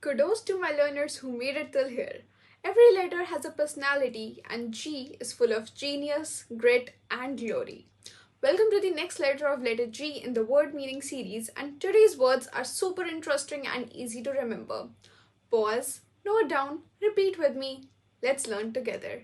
Kudos to my learners who made it till here. Every letter has a personality, and G is full of genius, grit, and glory. Welcome to the next letter of letter G in the word meaning series, and today's words are super interesting and easy to remember. Pause, note down, repeat with me. Let's learn together.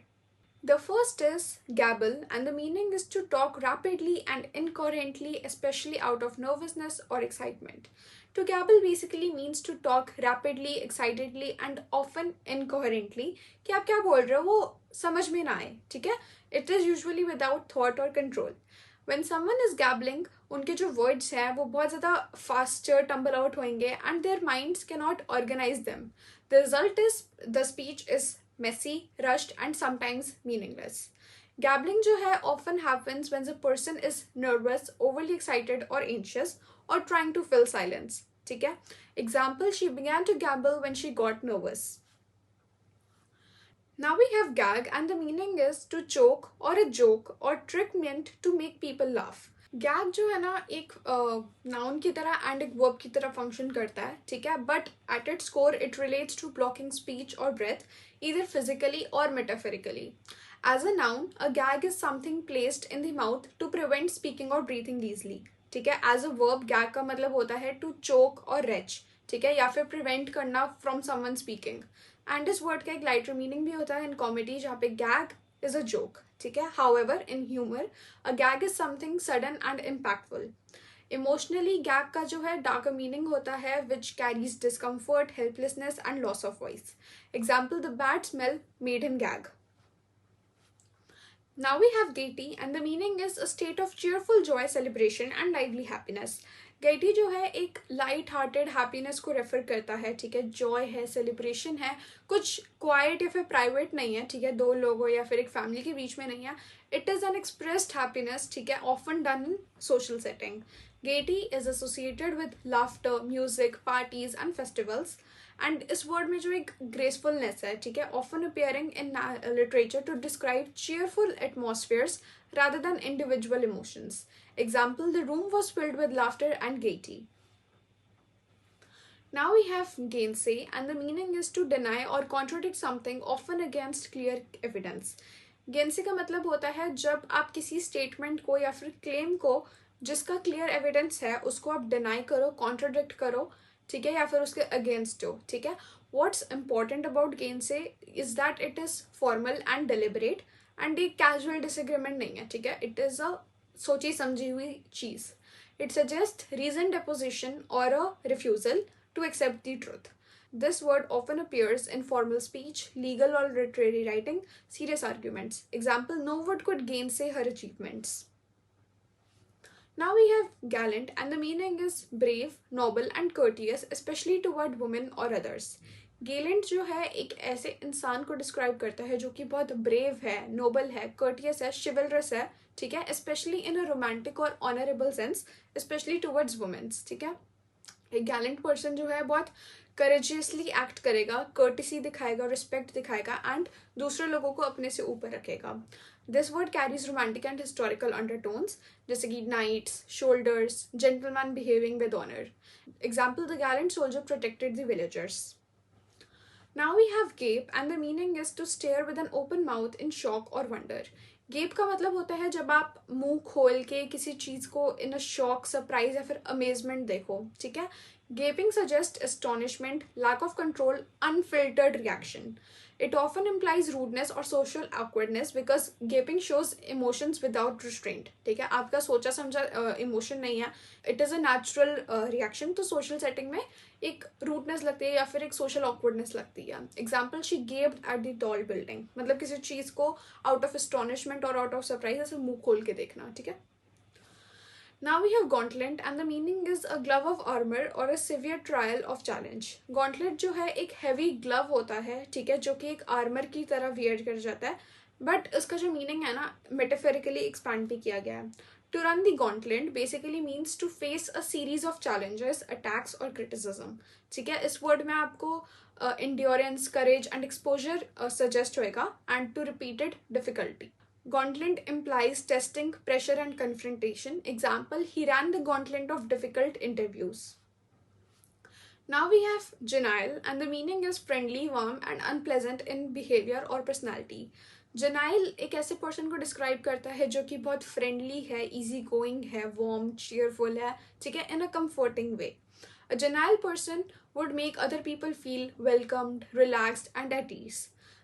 The first is gabble, and the meaning is to talk rapidly and incoherently, especially out of nervousness or excitement. To gabble basically means to talk rapidly, excitedly and often incoherently कि आप क्या बोल रहे हो वो समझ में ना आए, ठीक है? It is usually without thought or control. When someone is gabbling, उनके जो words हैं वो बहुत ज़्यादा faster tumble out होंगे and their minds cannot organize them. The result is the speech is messy, rushed and sometimes meaningless. Gabbling जो है often happens when a person is nervous, overly excited or anxious or trying to fill silence. ठीक है? Example, she began to gabble when she got nervous. Now we have gag and the meaning is to choke or a joke or trick meant to make people laugh. Gag जो है ना एक noun की तरह and एक verb की तरह function करता है, ठीक है, but at its core it relates to blocking speech और breath either physically or metaphorically. As a noun, a gag is something placed in the mouth to prevent speaking or breathing easily. ठीक है, as a verb, gag का मतलब होता है to choke और retch, ठीक है, या फिर prevent करना from someone speaking. And इस word का एक lighter meaning भी होता है in comedy जहाँ पे gag is a joke, ठीक है. However, in humor, a gag is something sudden and impactful. Emotionally, gag का जो है darker meaning होता है which carries discomfort, helplessness and loss of voice. Example, the bad smell made him gag. Now we have Gaiety and the meaning is a state of cheerful joy, celebration and lively happiness. Gaiety जो है एक light hearted happiness को refer करता है, ठीक है, joy है, celebration है, कुछ quiet या फिर private नहीं है, ठीक है, दो लोगों या फिर एक family के बीच में नहीं है. It is an expressed happiness, ठीक है, often done in social setting. Gaiety is associated with laughter, music, parties and festivals. And इस word में जो एक gracefulness है, ठीक है, often appearing in literature to describe cheerful atmospheres rather than individual emotions. Example, the room was filled with laughter and gaiety. Now we have Gainsay and the meaning is to deny or contradict something often against clear evidence. Gainsay का मतलब होता है जब आप किसी statement को या फिर claim को जिसका clear evidence है उसको आप deny करो, contradict करो, ठीक है, या फिर उसके अगेंस्ट हो, ठीक है. What's important about Gainsay is that it is formal and deliberate and एक casual disagreement नहीं है, ठीक है. It is a सोची समझी हुई चीज. It suggests reasoned opposition or a refusal to accept the truth. This word often appears in formal speech, legal or literary writing, serious arguments. Example, no one could gainsay her achievements. Now we have gallant and the meaning is brave, noble and courteous, especially toward women or others. Gallant जो है एक ऐसे इंसान को describe करता है जो कि बहुत ब्रेव है, नोबल है, courteous है, chivalrous है, ठीक है, especially in a romantic और honorable sense, especially towards women, ठीक है. एक गैलेंट पर्सन जो है बहुत करेजियसली एक्ट करेगा, कर्टिसी दिखाएगा, रिस्पेक्ट दिखाएगा एंड दूसरे लोगों को अपने से ऊपर रखेगा. This word carries romantic and historical undertones, जैसे कि knights, shoulders, gentleman behaving with honor. Example, the gallant soldier protected the villagers. Now we have gape and the meaning is to stare with an open mouth in shock or wonder. Gape का मतलब होता है जब आप मुंह खोल के किसी चीज को in a shock, surprise या फिर amazement देखो, ठीक है. Gaping suggests astonishment, lack of control, unfiltered reaction. It often implies rudeness or social awkwardness because gaping shows emotions without restraint. ठीक है, आपका सोचा समझा इमोशन नहीं है. It is a natural reaction. तो social setting में एक rudeness लगती है या फिर एक social awkwardness लगती है. Example, she gaped at the tall building. मतलब किसी चीज को out of astonishment और out of surprise ऐसे मुंह खोल के देखना, ठीक है. Now we have gauntlet and the meaning is a glove of armor or a severe trial of challenge. Gauntlet जो है एक heavy glove होता है, ठीक है, जो कि एक armor की तरह wear कर जाता है, but इसका जो meaning है ना metaphorically expand भी किया गया है. To run the gauntlet basically means to face a series of challenges, attacks or criticism. ठीक है, इस word में आपको endurance, courage and exposure suggest होएगा and to repeated difficulty. Gauntlet implies testing, pressure and confrontation. Example, he ran the gauntlet of difficult interviews. Now we have genial, and the meaning is friendly, warm, and unpleasant in behavior or personality. Genial एक ऐसे person को describe करता है जो कि बहुत friendly है, easy going है, वार्म, चीयरफुल है, ठीक है, इन अ comforting way. A genial person would make other people feel welcomed, relaxed, and at ease.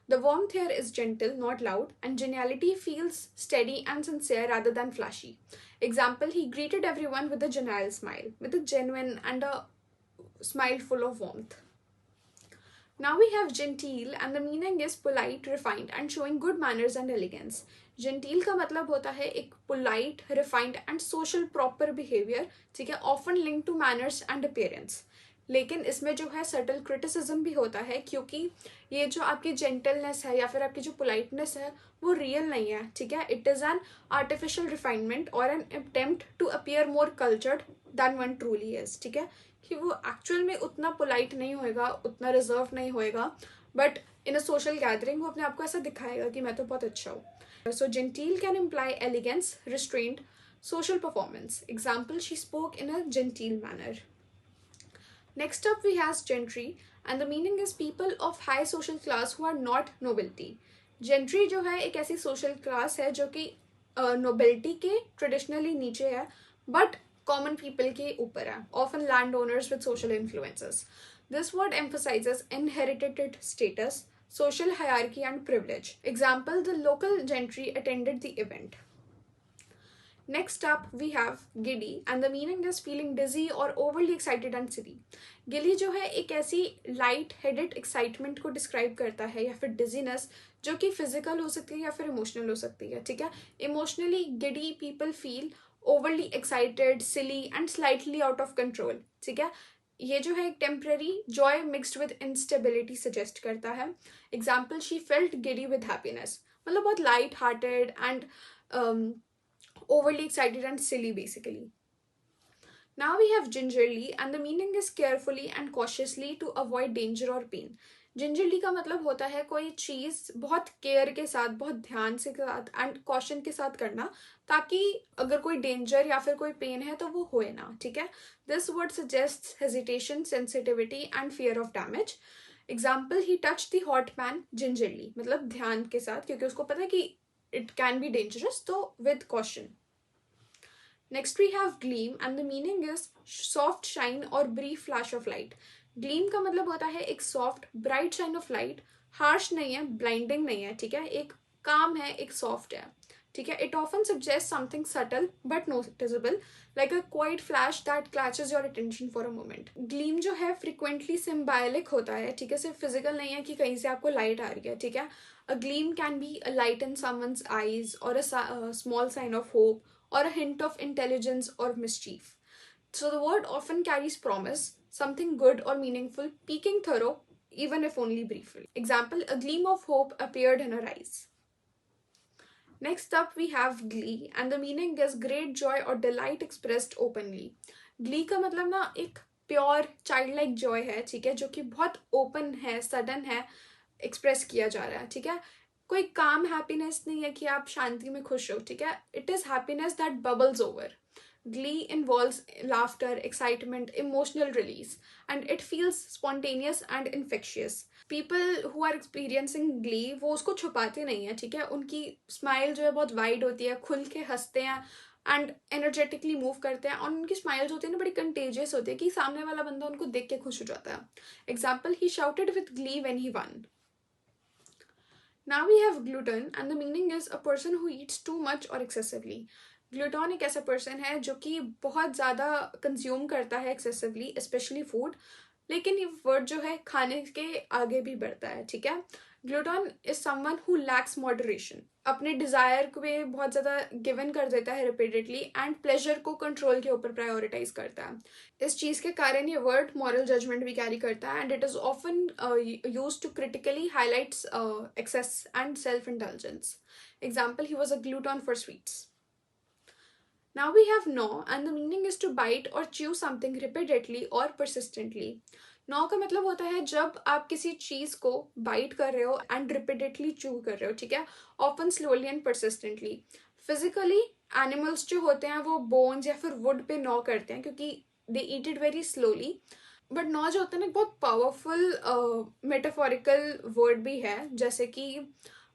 The warmth here is gentle, not loud, and geniality feels steady and sincere rather than flashy. Example, he greeted everyone with a genial smile, with a genuine and a smile full of warmth. Now we have genteel, and the meaning is polite, refined, and showing good manners and elegance. Genteel का मतलब होता है एक polite, refined, and social proper behavior, ठीक है, often linked to manners and appearance. लेकिन इसमें जो है सटल क्रिटिसिज्म भी होता है, क्योंकि ये जो आपकी जेंटलनेस है या फिर आपकी जो पोलाइटनेस है वो रियल नहीं है, ठीक है. It is an artificial refinement और an attempt to appear more cultured than one truly is, ठीक है, कि वो एक्चुअल में उतना पोलाइट नहीं होएगा, उतना रिजर्व नहीं होएगा, but in a social gathering वो अपने आप को ऐसा दिखाएगा कि मैं तो बहुत अच्छा हूँ. So genteel can imply elegance, restraint, social performance. Example, she spoke in a genteel manner. Next up we have gentry, and the meaning is people of high social class who are not nobility. Gentry जो है एक ऐसी social class है जो कि nobility के traditionally नीचे है, but common people के ऊपर है, often landowners with social influences. This word emphasizes inherited status, social hierarchy, and privilege. Example, the local gentry attended the event. Next up we have giddy, and the meaning is feeling dizzy or overly excited and silly. गिली जो है एक ऐसी light headed excitement को describe करता है या फिर डिजीनेस जो कि फिजिकल हो सकती है या फिर इमोशनल हो सकती है, ठीक है. Emotionally giddy people feel overly excited, silly and slightly out of control, ठीक है. ये जो है एक temporary Joy mixed with instability suggest करता है. Example, she felt giddy with happiness, मतलब बहुत light hearted and overly excited and silly basically. Now we have gingerly, and the meaning is carefully and cautiously to avoid danger or pain. gingerly का मतलब होता है कोई चीज़ बहुत care के साथ, बहुत ध्यान से साथ एंड कॉशन के साथ करना, ताकि अगर कोई डेंजर या फिर कोई पेन है तो वो होए ना, ठीक है. This word suggest hesitation, sensitivity and fear of damage. Example, he touch the hot pan gingerly, मतलब ध्यान के साथ, क्योंकि उसको पता है कि it can be dangerous, so with caution. Next we have gleam, and the meaning is soft shine or brief flash of light. Gleam का मतलब होता है एक soft bright shine of light, harsh नहीं है, blinding नहीं है, ठीक है, एक calm है, एक soft है, ठीक है. It often suggests something subtle but noticeable, like a quiet flash that catches your attention for a moment. Gleam जो है frequently symbolic होता है, ठीक है, सिर्फ physical नहीं है कि कहीं से आपको light आ रही है, ठीक है. A gleam can be a light in someone's eyes, or a small sign of hope, or a hint of intelligence or mischief. So the word often carries promise, something good or meaningful, peeking through, even if only briefly. Example, a gleam of hope appeared in her eyes. Next up we have glee, and the meaning is great joy or delight expressed openly. Glee का मतलब ना एक pure child like Joy है, ठीक है, जो कि बहुत ओपन है, सडन है, एक्सप्रेस किया जा रहा है, ठीक है. कोई काम हैप्पीनेस नहीं है कि आप शांति में खुश हो, ठीक है. It is happiness that bubbles over. Glee involves laughter, excitement, emotional release, and it feels spontaneous and infectious. People who are experiencing glee वो उसको छुपाते नहीं है, ठीक है. उनकी स्माइल जो है बहुत वाइड होती है, खुल के हंसते हैं एंड एनर्जेटिकली मूव करते हैं, और उनकी स्माइल्स होती है ना बड़ी कंटेजियस होती है कि सामने वाला बंदा उनको देख के खुश हो जाता है. Example, he shouted with glee when he won. Now we have glutton, and the meaning is a person who eats too much or excessively. Glutton एक ऐसा person है जो कि बहुत ज़्यादा कंज्यूम करता है एक्सेसिवली, स्पेशली फूड, लेकिन ये वर्ड जो है खाने के आगे भी बढ़ता है, ठीक है. Gluten is someone who lakhs moderation, अपने डिजायर को भी बहुत ज़्यादा गिवन कर देता है रिपीटेडली, एंड प्लेजर को कंट्रोल के ऊपर प्रायोरिटाइज करता है. इस चीज़ के कारण ये वर्ड मॉरल जजमेंट भी कैरी करता है, and it is often use to critically highlights excess and self intelligence. Example, he was a glutton for sweets. Now we have gnaw, and the meaning is to bite or chew something repeatedly or persistently. Gnaw का मतलब होता है जब आप किसी चीज को bite कर रहे हो एंड रिपीटेडली चू कर रहे हो, ठीक है, often slowly and persistently. Physically animals जो होते हैं वो बोन्स या फिर वुड पे गnaw करते हैं क्योंकि they eat it very slowly. But now जो होता है ना बहुत पावरफुल मेटाफोरिकल वर्ड भी है, जैसे कि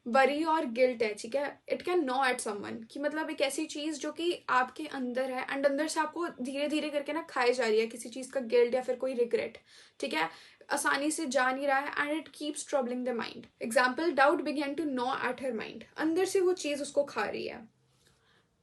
बरी और गिल्ट है, ठीक है, it can gnaw at someone, कि मतलब एक ऐसी चीज जो कि आपके अंदर है एंड अंदर से आपको धीरे धीरे करके ना खाई जा रही है, किसी चीज का गिल्ट या फिर कोई रिग्रेट, ठीक है, आसानी से जा नहीं रहा है and it keeps troubling the mind. Example, doubt began to gnaw at her mind, अंदर से वो चीज उसको खा रही है।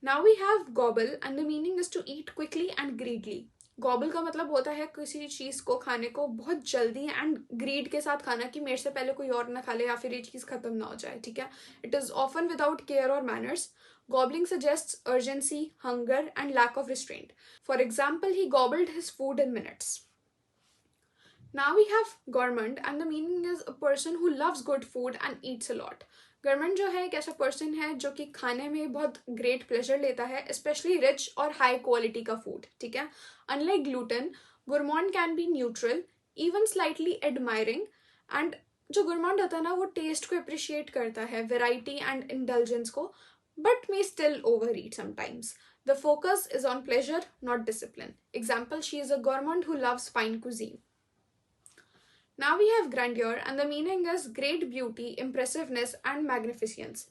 Now we have gobble and the meaning is to eat quickly and greedily. Gobble का मतलब होता है किसी चीज को खाने को बहुत जल्दी एंड ग्रीड के साथ खाना, कि मेरे से पहले कोई और ना खा ले या फिर ये चीज खत्म ना हो जाए, ठीक है। It is often without care और manners. Gobbling suggests urgency, hunger, and lack of restraint. For example, he gobbled his food in minutes. Now we have gourmand and the meaning is a person who loves good food and eats a lot. gourmand जो है एक ऐसा person है जो कि खाने में बहुत ग्रेट प्लेजर लेता है, स्पेशली रिच और हाई क्वालिटी का फूड, ठीक है। Unlike gluten, gourmand can be neutral, even slightly admiring, and जो gourmand होता है ना वो टेस्ट को अप्रिशिएट करता है, वेराइटी एंड इंडल्जेंस को, but may still overeat sometimes. The focus is on pleasure, not discipline. Example, she is a gourmand who loves fine cuisine. Now we have grandeur and the meaning is great beauty, impressiveness and magnificence.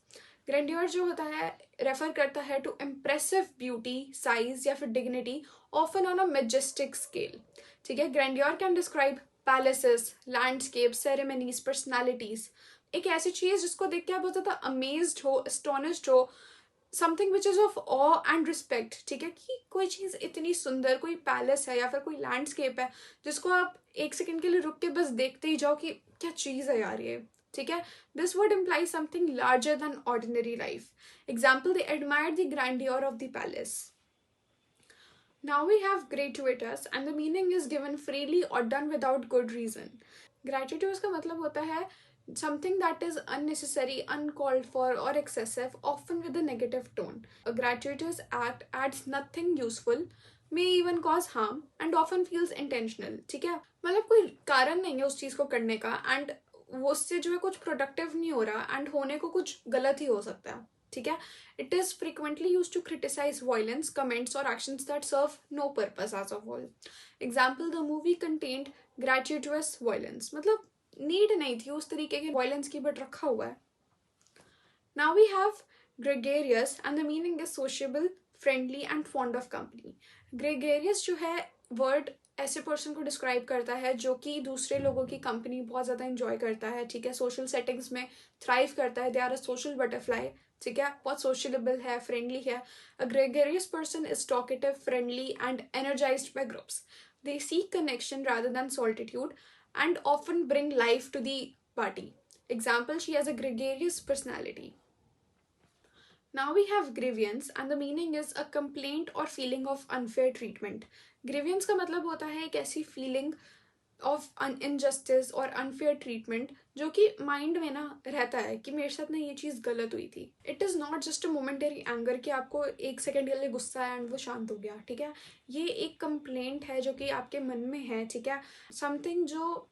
Grandeur जो होता है refer करता है to impressive beauty, size या फिर dignity, often on a majestic scale. ठीक है, grandeur can describe palaces, landscapes, ceremonies, personalities. एक ऐसी चीज जिसको देख के आप बहुत ज्यादा अमेज्ड हो, एस्टोनिश्ड हो, something which is of of and respect, ठीक है, कि कोई चीज इतनी सुंदर, कोई पैलेस है या फिर कोई लैंडस्केप है जिसको आप एक सेकंड के लिए रुक के बस देखते ही जाओ कि क्या चीज है यार ये, ठीक है। This word implies something larger than ordinary life. Example, they admire the grandeur of the palace. Now we have gratuitous and the meaning is given freely or done without good reason. Gratuitous का मतलब होता है something that is unnecessary, uncalled for or excessive, often with a negative tone. A gratuitous act adds nothing useful, may even cause harm and often feels intentional, ठीक है, मतलब कोई कारण नहीं है उस चीज को करने का एंड वो उससे जो है कुछ प्रोडक्टिव नहीं हो रहा एंड होने को कुछ गलत ही हो सकता है, ठीक है। It is frequently use to criticise violence, comments और actions that serve no purpose as of all. Example, the movie contained gratuitous violence, मतलब नीड नहीं थी उस तरीके के वायलेंस की, बट रखा हुआ है। Now we have gregarious and the meaning is sociable, friendly and fond of company. Gregarious जो है वर्ड ऐसे पर्सन को डिस्क्राइब करता है जो कि दूसरे लोगों की कंपनी बहुत ज़्यादा इंजॉय करता है, ठीक है, सोशल सेटिंग्स में थ्राइव करता है, they are a social butterfly, ठीक है, बहुत सोशलेबल है, फ्रेंडली है। A gregarious person is talkative, friendly and energised by groups. They seek connection rather than solitude and often bring life to the party. Example, she has a gregarious personality. Now we have grievance and the meaning is a complaint or feeling of unfair treatment. Grievance का मतलब होता है एक ऐसी feeling of injustice और unfair treatment जो कि mind में ना रहता है कि मेरे साथ ना ये चीज़ गलत हुई थी। It is not just a momentary anger कि आपको एक सेकेंड के लिए गुस्सा है एंड वो शांत हो गया, ठीक है। ये एक कंप्लेंट है जो कि आपके मन में है, ठीक है, समथिंग जो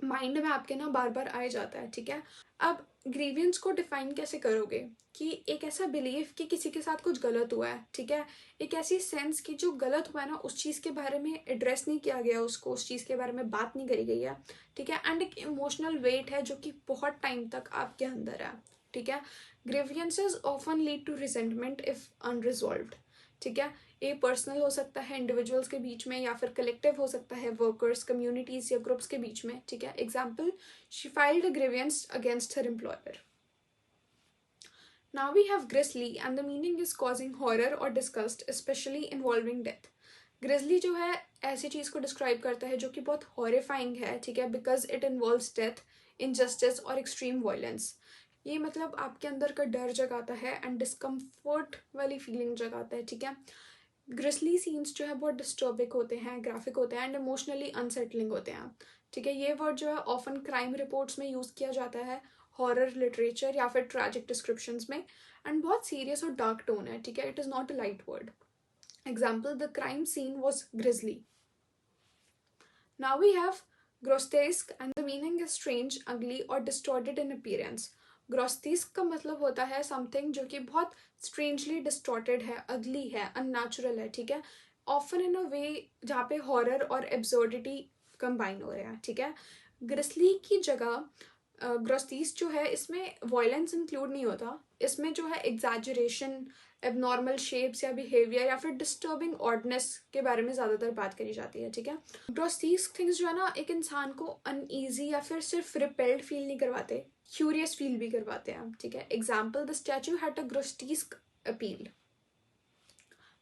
माइंड में आपके ना बार बार आए जाता है, ठीक है। अब ग्रीवियंस को डिफाइन कैसे करोगे, कि एक ऐसा बिलीफ कि किसी के साथ कुछ गलत हुआ है, ठीक है, एक ऐसी सेंस कि जो गलत हुआ है ना उस चीज़ के बारे में एड्रेस नहीं किया गया, उसको उस चीज़ के बारे में बात नहीं करी गई है, ठीक है, एंड एक इमोशनल वेट है जो कि बहुत टाइम तक आपके अंदर है, ठीक है। Grievances often lead to resentment if unresolved, ठीक है, ये पर्सनल हो सकता है इंडिविजुअल्स के बीच में या फिर कलेक्टिव हो सकता है वर्कर्स, कम्युनिटीज या ग्रुप्स के बीच में, ठीक है। Example, she filed a grievance against her employer. Now we have Grisly and the meaning is causing horror or disgust, especially involving death. Grisly जो है ऐसी चीज़ को डिस्क्राइब करता है जो कि बहुत हॉरिफाइंग है, ठीक है, because it involves death, injustice और एक्सट्रीम वायलेंस। ये मतलब आपके अंदर का डर जगाता है एंड डिस्कम्फर्ट वाली फीलिंग जगाता है, ठीक है। ग्रिसली सीन्स जो है बहुत डिस्टर्बिंग होते हैं, ग्राफिक होते हैं एंड इमोशनली अनसेटलिंग होते हैं, ठीक है। ये वर्ड जो है ऑफन क्राइम रिपोर्ट्स में यूज़ किया जाता है, हॉरर लिटरेचर या फिर ट्रैजिक डिस्क्रिप्शंस में, एंड बहुत सीरियस और डार्क टोन है, ठीक है, it is not a light word. Example, the crime scene was grisly. Now we have grotesque and the meaning is strange, ugly और डिस्टॉर्टेड इन appearance. ग्रोस्टेस्क का मतलब होता है समथिंग जो कि बहुत स्ट्रेंजली डिस्टॉर्टेड है, अगली है, अननेचुरल है, ठीक है, ऑफन इन अ वे जहाँ पे हॉरर और एब्सर्डिटी कंबाइन हो रहे हैं, ठीक है। ग्रिसली की जगह ग्रोस्टीस जो है इसमें वायलेंस इंक्लूड नहीं होता, इसमें जो है एग्जैजरेशन, एबनॉर्मल शेप्स या बिहेवियर या फिर डिस्टर्बिंग ऑडनेस के बारे में ज़्यादातर बात करी जाती है, ठीक है। ग्रोस्टीस थिंग्स जो है ना एक इंसान को अनईजी या फिर सिर्फ रिपेल्ड फील नहीं करवाते, क्यूरियस फील भी करवाते हैं, ठीक है। Example, the statue had a grotesque appeal.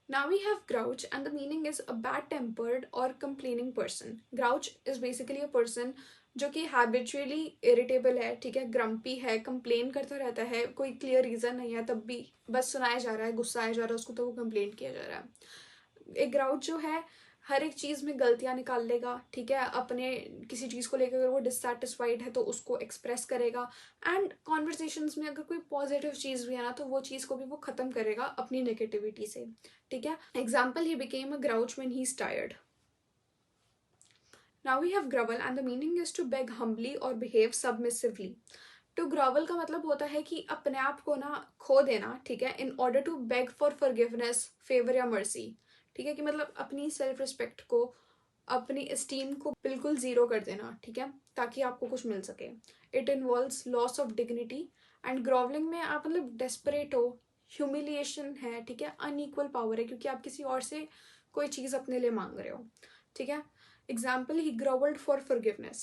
Now we have grouch, and the meaning is a bad-tempered or complaining person. Grouch is basically a person जो कि हैबिचुअली इरिटेबल है, ठीक है, ग्रम्पी है, कंप्लेन करता रहता है, कोई क्लियर रीज़न नहीं है तब भी बस सुनाया जा रहा है, गुस्सा आया जा रहा है उसको तो वो कंप्लेन किया जा रहा है। एक ग्राउच जो है हर एक चीज़ में गलतियाँ निकाल लेगा, ठीक है, अपने किसी चीज़ को लेकर अगर वो डिससेटिस्फाइड है तो उसको एक्सप्रेस करेगा, एंड कॉन्वर्सेशंस में अगर कोई पॉजिटिव चीज़ भी है ना तो वो चीज़ को भी वो ख़त्म करेगा अपनी नेगेटिविटी से, ठीक है। Example, he became a grouch when he is tired. Now we have grovel, and the meaning is to beg humbly or behave submissively. To grovel का मतलब होता है कि अपने आप को ना खो देना, ठीक है, in order to beg for forgiveness, favor या mercy, ठीक है, कि मतलब अपनी सेल्फ रिस्पेक्ट को, अपनी एस्टीम को बिल्कुल ज़ीरो कर देना, ठीक है, ताकि आपको कुछ मिल सके. It involves loss of dignity, and grovelling में आप मतलब डेस्परेट हो, ह्यूमिलिएशन है, ठीक है, अनइक्वल पावर है क्योंकि आप किसी और से कोई चीज़ अपने लिए मांग रहे हो, ठीक है. Example, he groveled for forgiveness.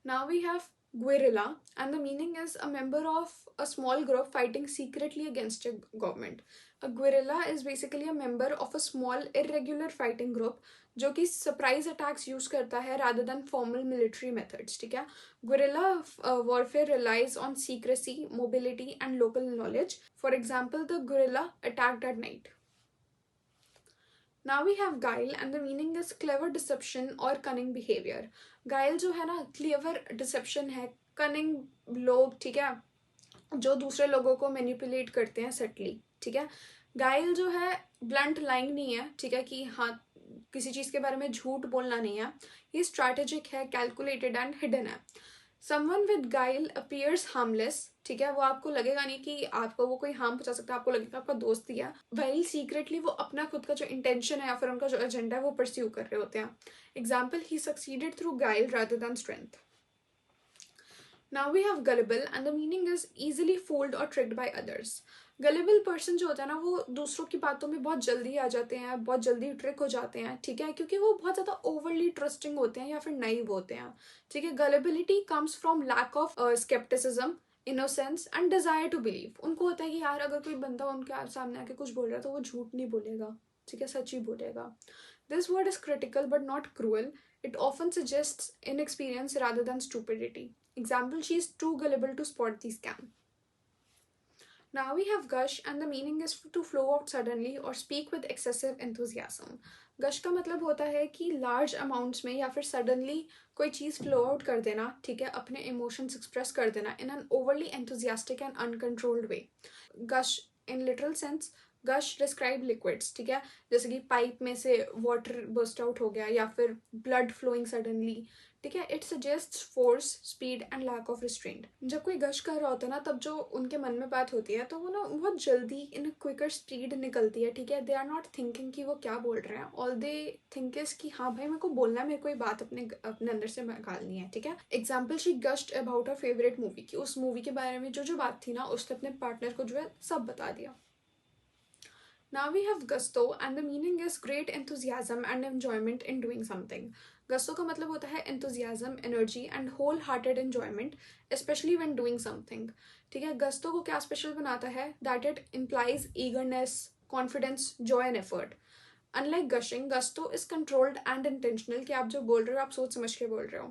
Now we have Guerrila, and the meaning is a member of a small group fighting secretly against a government. A guerrilla is basically a member of a small irregular fighting group जो कि surprise attacks use करता है rather than formal military methods, ठीक है. Guerrilla warfare relies on secrecy, mobility and local knowledge. For example, the guerrilla attacked at night. Now we have guile, and the meaning is clever deception or cunning behavior. Guile जो है ना clever deception है, cunning लोग, ठीक है, जो दूसरे लोगों को मैनिपुलेट करते हैं subtly, ठीक है. guile जो है blunt lying नहीं है, ठीक है, कि हाँ किसी चीज़ के बारे में झूठ बोलना नहीं है, ये strategic है, calculated and hidden है. Someone with guile appears harmless, ठीक है, वो आपको लगेगा नहीं कि आपको वो कोई हार्म पहुंचा सकता है, आपको लगेगा आपका दोस्त ही है, while secretly वो अपना खुद का जो इंटेंशन है या फिर उनका जो एजेंडा है वो परस्यू कर रहे होते हैं. Example, he succeeded through guile rather than strength. Now we have gullible, and the meaning is easily fooled or tricked by others. गलेबल person जो होता है ना वो दूसरों की बातों में बहुत जल्दी आ जाते हैं, बहुत जल्दी ट्रिक हो जाते हैं, ठीक है, क्योंकि वो बहुत ज़्यादा ओवरली ट्रस्टिंग होते हैं या फिर नाइव होते हैं, ठीक है. Gullibility comes from lack of scepticism, innocence and desire to believe. उनको होता है कि यार अगर कोई बंदा उनके सामने आके कुछ बोल रहा है तो वो झूठ नहीं बोलेगा, ठीक है, सच ही बोलेगा. This word is critical but not cruel. It often suggests inexperience rather than stupidity. Example, she is too gullible to spot the scam. Now we have gush, and the meaning is to flow out suddenly or speak with excessive enthusiasm. gush का मतलब होता है कि large amounts में या फिर suddenly कोई चीज़ flow out कर देना, ठीक है, अपने emotions express कर देना in an overly enthusiastic and uncontrolled way. gush in literal sense, gush describe liquids, ठीक है, जैसे कि पाइप में से वाटर बर्स्ट आउट हो गया या फिर ब्लड फ्लोइंग सडनली, ठीक है. It suggests force, speed and lack of restraint. जब कोई गश कर रहा होता है ना तब जो उनके मन में बात होती है तो वो ना बहुत जल्दी इन क्विकर स्पीड निकलती है, ठीक है. दे आर नॉट थिंकिंग कि वो क्या बोल रहे हैं, ऑल दे थिंक इज कि हाँ भाई मेरे को बोलना है, मेरे को ये बात अपने अंदर से निकालनी है, ठीक है. Example, she gushed about a favourite movie, कि उस मूवी के बारे में जो बात थी ना उसने अपने पार्टनर को जो है सब बता दिया. Now we have gusto, and the meaning is great enthusiasm and enjoyment in doing something. Gusto का मतलब होता है enthusiasm, energy and wholehearted enjoyment, especially when doing something. ठीक है, gusto को क्या स्पेशल बनाता है? That it implies eagerness, confidence, joy and effort. Unlike gushing, gusto is controlled and intentional, कि आप जो बोल रहे हो आप सोच समझ के बोल रहे हो.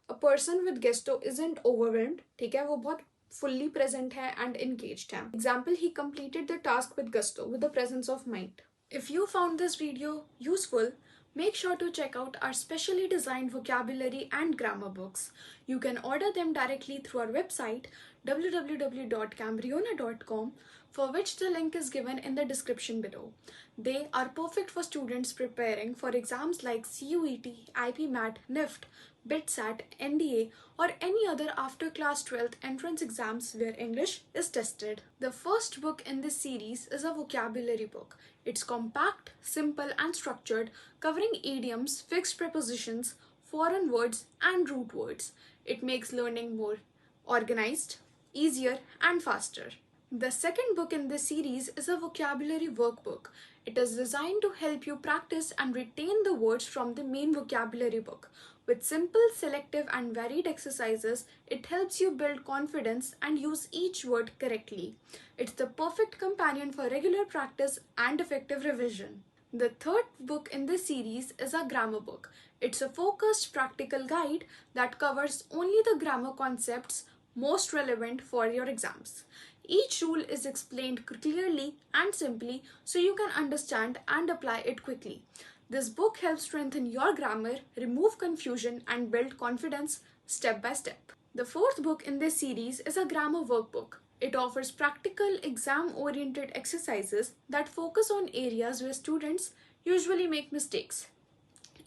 A person with gusto isn't overwhelmed, ठीक है, वो बहुत fully present है and engaged है. Example, he completed the task with gusto, with the presence of mind. If you found this video useful, make sure to check out our specially designed vocabulary and grammar books. You can order them directly through our website www.cambriona.com for which the link is given in the description below. They are perfect for students preparing for exams like CUET, IPMAT, NIFT, BITSAT, NDA, or any other after class 12th entrance exams where English is tested. The first book in this series is a vocabulary book. It's compact, simple, and structured, covering idioms, fixed prepositions, foreign words, and root words. It makes learning more organized, easier, and faster. The second book in this series is a vocabulary workbook. It is designed to help you practice and retain the words from the main vocabulary book. With simple, selective, and varied exercises, it helps you build confidence and use each word correctly. It's the perfect companion for regular practice and effective revision. The third book in this series is a grammar book. It's a focused practical guide that covers only the grammar concepts most relevant for your exams. Each rule is explained clearly and simply so you can understand and apply it quickly. This book helps strengthen your grammar, remove confusion, and build confidence step by step. The fourth book in this series is a grammar workbook. It offers practical, exam-oriented exercises that focus on areas where students usually make mistakes.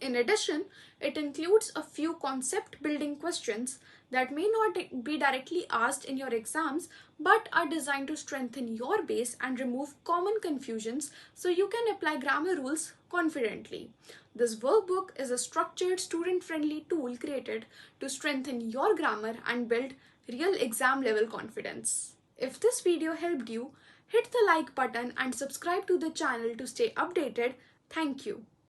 In addition, it includes a few concept-building questions that may not be directly asked in your exams but are designed to strengthen your base and remove common confusions so you can apply grammar rules confidently. This workbook is a structured, student-friendly tool created to strengthen your grammar and build real exam-level confidence. If this video helped you, hit the like button and subscribe to the channel to stay updated. Thank you.